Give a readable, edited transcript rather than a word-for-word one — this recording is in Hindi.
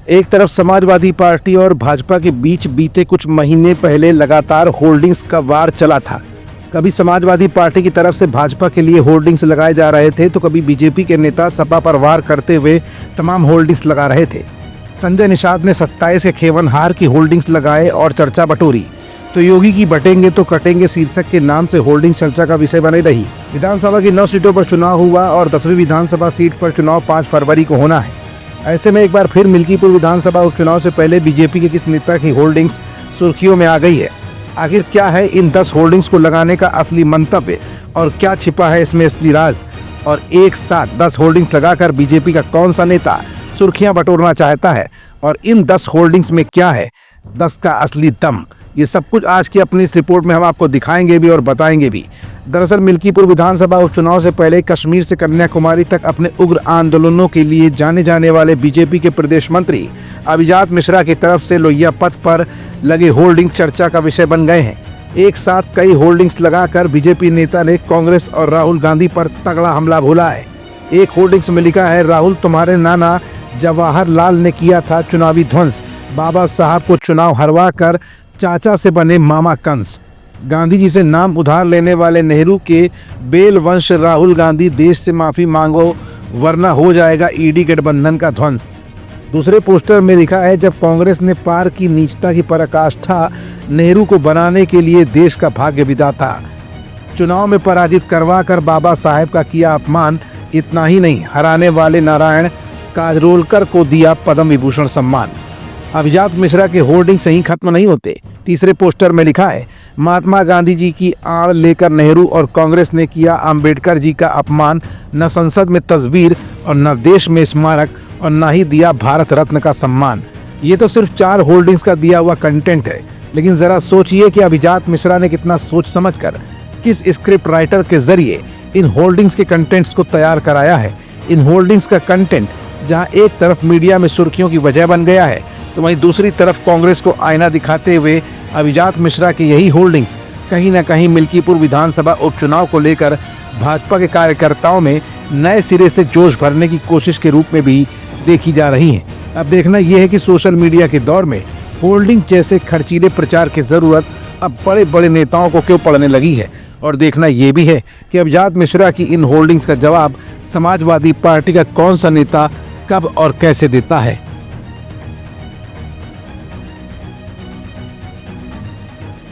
एक तरफ समाजवादी पार्टी और भाजपा के बीच बीते कुछ महीने पहले लगातार होर्डिंग्स का वार चला था। कभी समाजवादी पार्टी की तरफ से भाजपा के लिए होर्डिंग्स लगाए जा रहे थे तो कभी बीजेपी के नेता सपा पर वार करते हुए तमाम होर्डिंग्स लगा रहे थे। संजय निषाद ने 27 के खेवनहार की होर्डिंग्स लगाए और चर्चा बटोरी तो योगी की बटेंगे तो कटेंगे शीर्षक के नाम से होर्डिंग चर्चा का विषय बनी रही। विधानसभा की 9 सीटों पर चुनाव हुआ और 10वीं विधानसभा सीट पर चुनाव 5 फरवरी को होना है। ऐसे में एक बार फिर मिल्कीपुर विधानसभा उपचुनाव से पहले बीजेपी के किस नेता की होर्डिंग्स सुर्खियों में आ गई है। आखिर क्या है इन 10 होर्डिंग्स को लगाने का असली मंतव्य और क्या छिपा है इसमें असली राज, और एक साथ 10 होर्डिंग्स लगाकर बीजेपी का कौन सा नेता सुर्खियां बटोरना चाहता है और इन 10 होर्डिंग्स में क्या है 10 का असली दम, ये सब कुछ आज की अपनी इस रिपोर्ट में हम आपको दिखाएंगे भी और बताएंगे भी। दरअसल मिल्कीपुर विधानसभा उपचुनाव से पहले कश्मीर से कन्याकुमारी तक अपने उग्र आंदोलनों के लिए जाने जाने वाले बीजेपी के प्रदेश मंत्री अभिजात मिश्रा की तरफ से लोहिया पथ पर लगे होर्डिंग चर्चा का विषय बन गए हैं। एक साथ कई होर्डिंग्स लगाकर बीजेपी नेता ने कांग्रेस और राहुल गांधी पर तगड़ा हमला बोला है। एक होर्डिंग्स में लिखा है, राहुल तुम्हारे नाना जवाहरलाल ने किया था चुनावी ध्वंस, बाबा साहब को चुनाव हरवा कर चाचा से बने मामा कंस। गांधी जी से नाम उधार लेने वाले नेहरू के बेल वंश राहुल गांधी देश से माफी मांगो वरना हो जाएगा ईडी गठबंधन का ध्वंस। दूसरे पोस्टर में लिखा है, जब कांग्रेस ने पार की नीचता की पराकाष्ठा, नेहरू को बनाने के लिए देश का भाग्य विधाता, चुनाव में पराजित करवा कर बाबा साहेब का किया अपमान। इतना ही नहीं, हराने वाले नारायण काजरोलकर को दिया पद्म विभूषण सम्मान। अभिजात मिश्रा के होर्डिंग से ही खत्म नहीं होते। तीसरे पोस्टर में लिखा है, महात्मा गांधी जी की आड़ लेकर नेहरू और कांग्रेस ने किया अंबेडकर जी का अपमान, न संसद में तस्वीर और न देश में स्मारक और न ही दिया भारत रत्न का सम्मान। ये तो सिर्फ 4 होर्डिंग्स का दिया हुआ कंटेंट है, लेकिन जरा सोचिए कि अभिजात मिश्रा ने कितना सोच समझकर किस स्क्रिप्ट राइटर के जरिए इन होर्डिंग्स के कंटेंट्स को तैयार कराया है। इन होर्डिंग्स का कंटेंट जहां एक तरफ मीडिया में सुर्खियों की वजह बन गया है तो वहीं दूसरी तरफ कांग्रेस को आईना दिखाते हुए अभिजात मिश्रा के यही होर्डिंग्स कहीं न कहीं मिल्कीपुर विधानसभा उपचुनाव को लेकर भाजपा के कार्यकर्ताओं में नए सिरे से जोश भरने की कोशिश के रूप में भी देखी जा रही हैं। अब देखना यह है कि सोशल मीडिया के दौर में होर्डिंग जैसे खर्चीले प्रचार की जरूरत अब बड़े बड़े नेताओं को क्यों पड़ने लगी है, और देखना यह भी है कि अभिजात मिश्रा की इन होर्डिंग्स का जवाब समाजवादी पार्टी का कौन सा नेता कब और कैसे देता है।